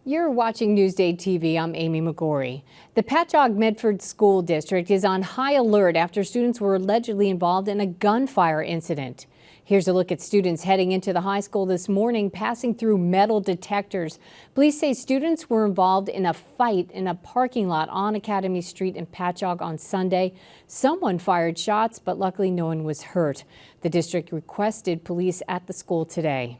You're watching Newsday TV. I'm Amy McGorry. The Patchogue Medford School District is on high alert after students were allegedly involved in a gunfire incident. Here's a look at students heading into the high school this morning, passing through metal detectors. Police say students were involved in a fight in a parking lot on Academy Street in Patchogue on Sunday. Someone fired shots, but luckily no one was hurt. The district requested police at the school today.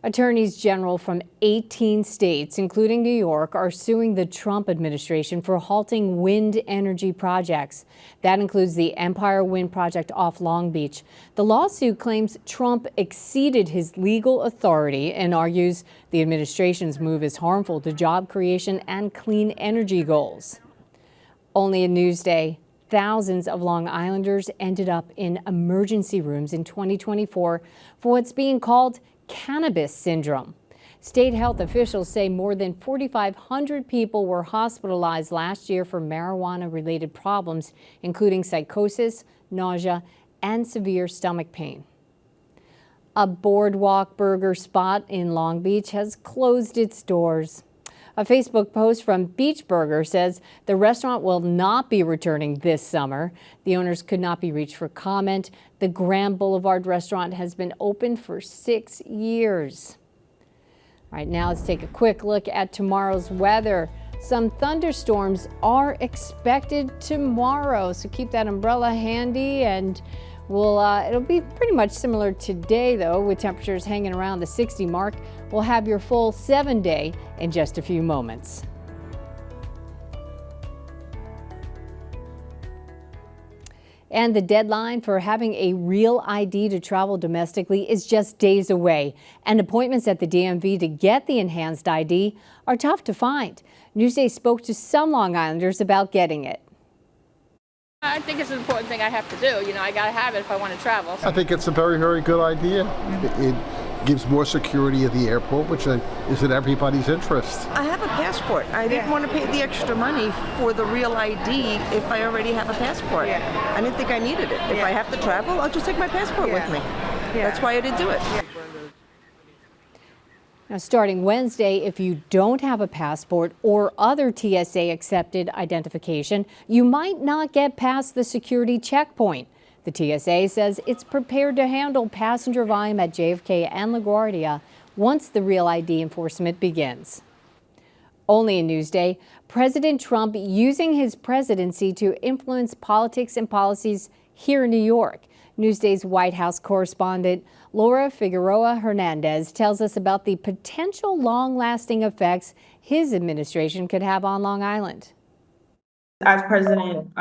Attorneys general from 18 states, including New York, are suing the Trump administration for halting wind energy projects. That includes the Empire Wind Project off Long Beach. The lawsuit claims Trump exceeded his legal authority and argues the administration's move is harmful to job creation and clean energy goals. Only in Newsday, thousands of Long Islanders ended up in emergency rooms in 2024 for what's being called cannabis syndrome. State health officials say more than 4,500 people were hospitalized last year for marijuana-related problems, including psychosis, nausea, and severe stomach pain. A Boardwalk burger spot in Long Beach has closed its doors. A Facebook post from Beach Burger says the restaurant will not be returning this summer. The owners could not be reached for comment. The Grand Boulevard restaurant has been open for 6 years. All right, now let's take a quick look at tomorrow's weather. Some thunderstorms are expected tomorrow, so keep that umbrella handy, and it'll be pretty much similar today, though, with temperatures hanging around the 60 mark. We'll have your full 7-day in just a few moments. And the deadline for having a real ID to travel domestically is just days away. And appointments at the DMV to get the enhanced ID are tough to find. Newsday spoke to some Long Islanders about getting it. I think it's an important thing I have to do. You know, I got to have it if I want to travel. I think it's a very, very good idea. It gives more security at the airport, which is in everybody's interest. I have a passport. I didn't want to pay the extra money for the real ID if I already have a passport. I didn't think I needed it. If I have to travel, I'll just take my passport with me. That's why I didn't do it. Now, starting Wednesday, if you don't have a passport or other TSA-accepted identification, you might not get past the security checkpoint. The TSA says it's prepared to handle passenger volume at JFK and LaGuardia once the Real ID enforcement begins. Only in Newsday, President Trump using his presidency to influence politics and policies here in New York. Newsday's White House correspondent Laura Figueroa Hernandez tells us about the potential long-lasting effects his administration could have on Long Island. As President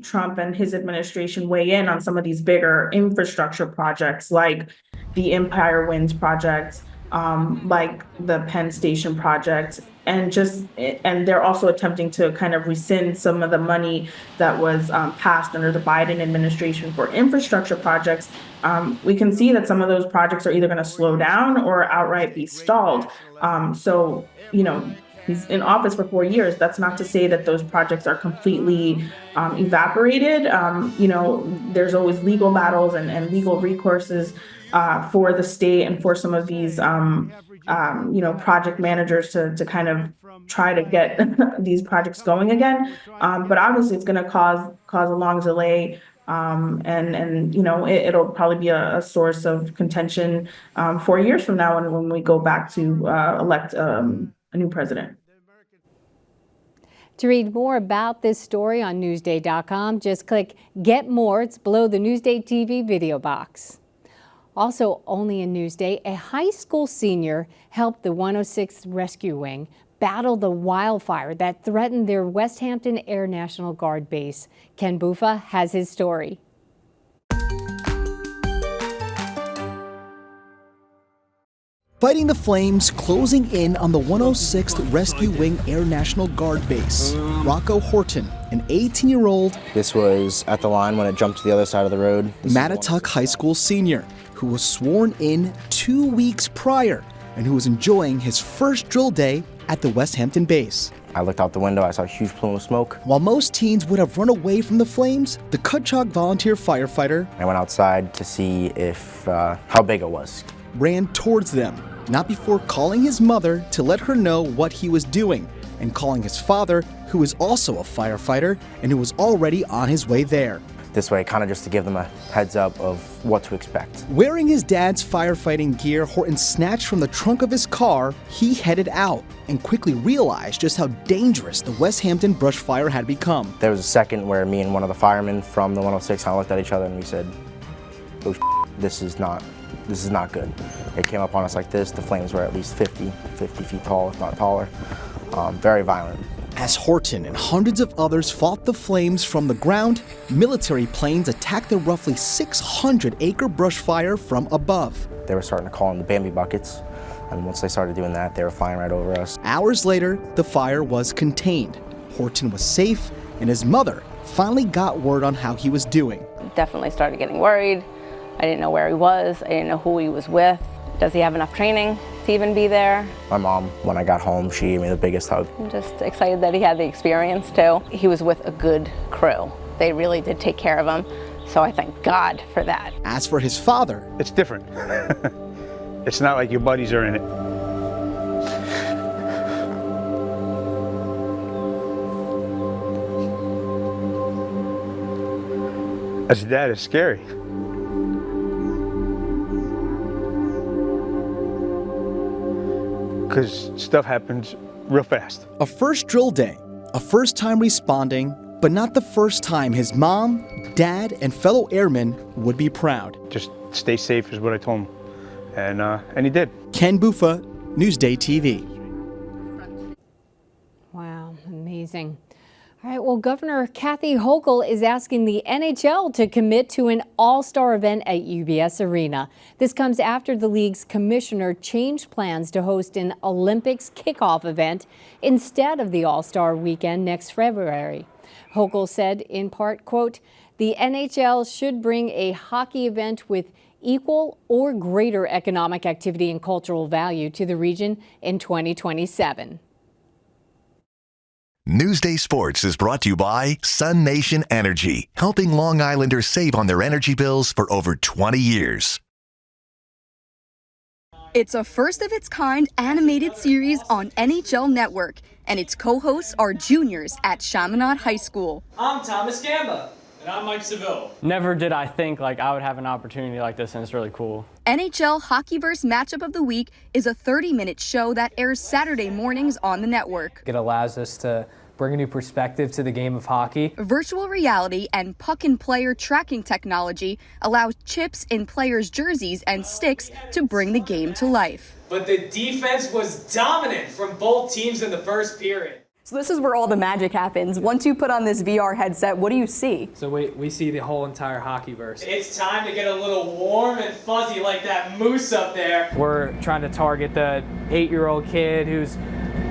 Trump and his administration weigh in on some of these bigger infrastructure projects like the Empire Wind project, like the Penn Station project, and they're also attempting to kind of rescind some of the money that was passed under the Biden administration for infrastructure projects. We can see that some of those projects are either going to slow down or outright be stalled. So, you know, he's in office for 4 years. That's not to say that those projects are completely evaporated. You know, there's always legal battles and legal recourses for the state and for some of these, you know, project managers to kind of try to get these projects going again. But obviously, it's going to cause a long delay. And you know, it'll probably be a source of contention 4 years from now when we go back to elect a new president. To read more about this story on Newsday.com, just click Get More. It's below the Newsday TV video box. Also, only in Newsday, a high school senior helped the 106th Rescue Wing battle the wildfire that threatened their West Hampton Air National Guard base. Ken Buffa has his story. Fighting the flames, closing in on the 106th Rescue Wing Air National Guard base. Rocco Horton, an 18-year-old. This was at the line when it jumped to the other side of the road. Mattatuck High School senior, who was sworn in 2 weeks prior and who was enjoying his first drill day at the West Hampton base. I looked out the window, I saw a huge plume of smoke. While most teens would have run away from the flames, the Patchogue volunteer firefighter I went outside to see if how big it was. Ran towards them. not before calling his mother to let her know what he was doing, and calling his father, who is also a firefighter and who was already on his way there. This way, kind of just to give them a heads up of what to expect. Wearing his dad's firefighting gear, Horton snatched from the trunk of his car. He headed out and quickly realized just how dangerous the West Hampton brush fire had become. There was a second where me and one of the firemen from the 106 kind of looked at each other and we said, oh, this is not good. It came up on us like this. The flames were at least 50 feet tall, if not taller. Very violent. As Horton and hundreds of others fought the flames from the ground, military planes attacked the roughly 600-acre brush fire from above. They were starting to call in the Bambi buckets, and once they started doing that, they were flying right over us. Hours later, the fire was contained. Horton was safe, and his mother finally got word on how he was doing. Definitely started getting worried. I didn't know where he was. I didn't know who he was with. Does he have enough training to even be there? My mom, when I got home, she gave me the biggest hug. I'm just excited that he had the experience too. He was with a good crew. They really did take care of him, so I thank God for that. As for his father, it's different. It's not like your buddies are in it. As a dad, it's scary. Because stuff happens real fast. A first drill day, a first time responding, but not the first time his mom, dad, and fellow airmen would be proud. Just stay safe is what I told him, and he did. Ken Buffa, Newsday TV. Wow, amazing. All right, well, Governor Kathy Hochul is asking the NHL to commit to an all-star event at UBS Arena. This comes after the league's commissioner changed plans to host an Olympics kickoff event instead of the All-Star weekend next February. Hochul said in part, quote, the NHL should bring a hockey event with equal or greater economic activity and cultural value to the region in 2027. Newsday Sports is brought to you by Sun Nation Energy, helping Long Islanders save on their energy bills for over 20 years. It's a first-of-its-kind animated series on NHL Network, and its co-hosts are juniors at Chaminade High School. I'm Thomas Gamba. And I'm Mike Seville. Never did I think I would have an opportunity like this, and it's really cool. NHL Hockeyverse Matchup of the Week is a 30-minute show that airs Saturday mornings on the network. It allows us to bring a new perspective to the game of hockey. Virtual reality and puck-and-player tracking technology allow chips in players' jerseys and sticks to bring the game to life. But the defense was dominant from both teams in the first period. So this is where all the magic happens. Once you put on this VR headset, what do you see? So we see the whole entire hockeyverse. It's time to get a little warm and fuzzy like that moose up there. We're trying to target the 8-year-old kid who's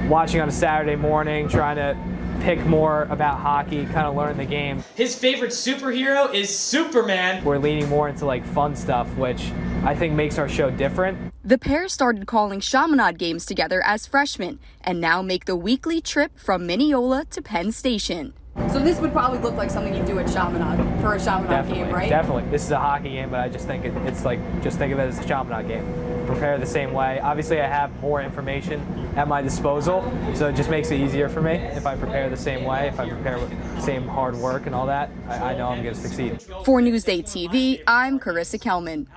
watching on a Saturday morning, trying to pick more about hockey, kind of learn the game. His favorite superhero is Superman. We're leaning more into fun stuff, which I think makes our show different. The pair started calling Chaminade games together as freshmen and now make the weekly trip from Mineola to Penn Station. So this would probably look like something you do at Chaminade for a Chaminade game, right? Definitely. This is a hockey game, but I just think it's just think of it as a Chaminade game. Prepare the same way. Obviously, I have more information at my disposal, so it just makes it easier for me. If I prepare the same way, if I prepare with the same hard work and all that, I know I'm going to succeed. For Newsday TV, I'm Carissa Kelman.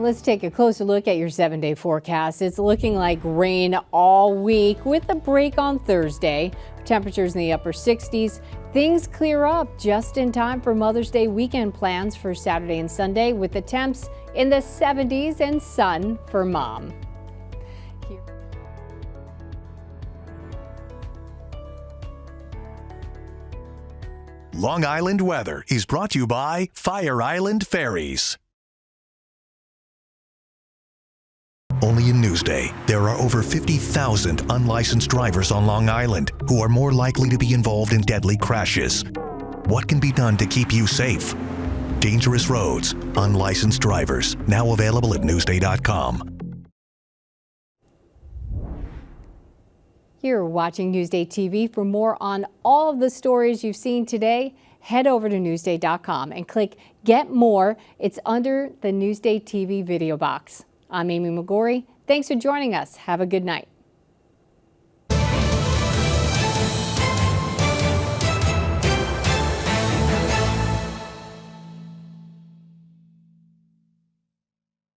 Let's take a closer look at your 7-day forecast. It's looking like rain all week with a break on Thursday. Temperatures in the upper 60s. Things clear up just in time for Mother's Day weekend plans for Saturday and Sunday with the temps in the 70s and sun for Mom. Long Island weather is brought to you by Fire Island Ferries. Only in Newsday, there are over 50,000 unlicensed drivers on Long Island who are more likely to be involved in deadly crashes. What can be done to keep you safe? Dangerous roads, unlicensed drivers. Now available at Newsday.com. You're watching Newsday TV. For more on all of the stories you've seen today, head over to Newsday.com and click Get More. It's under the Newsday TV video box. I'm Amy McGorry. Thanks for joining us. Have a good night.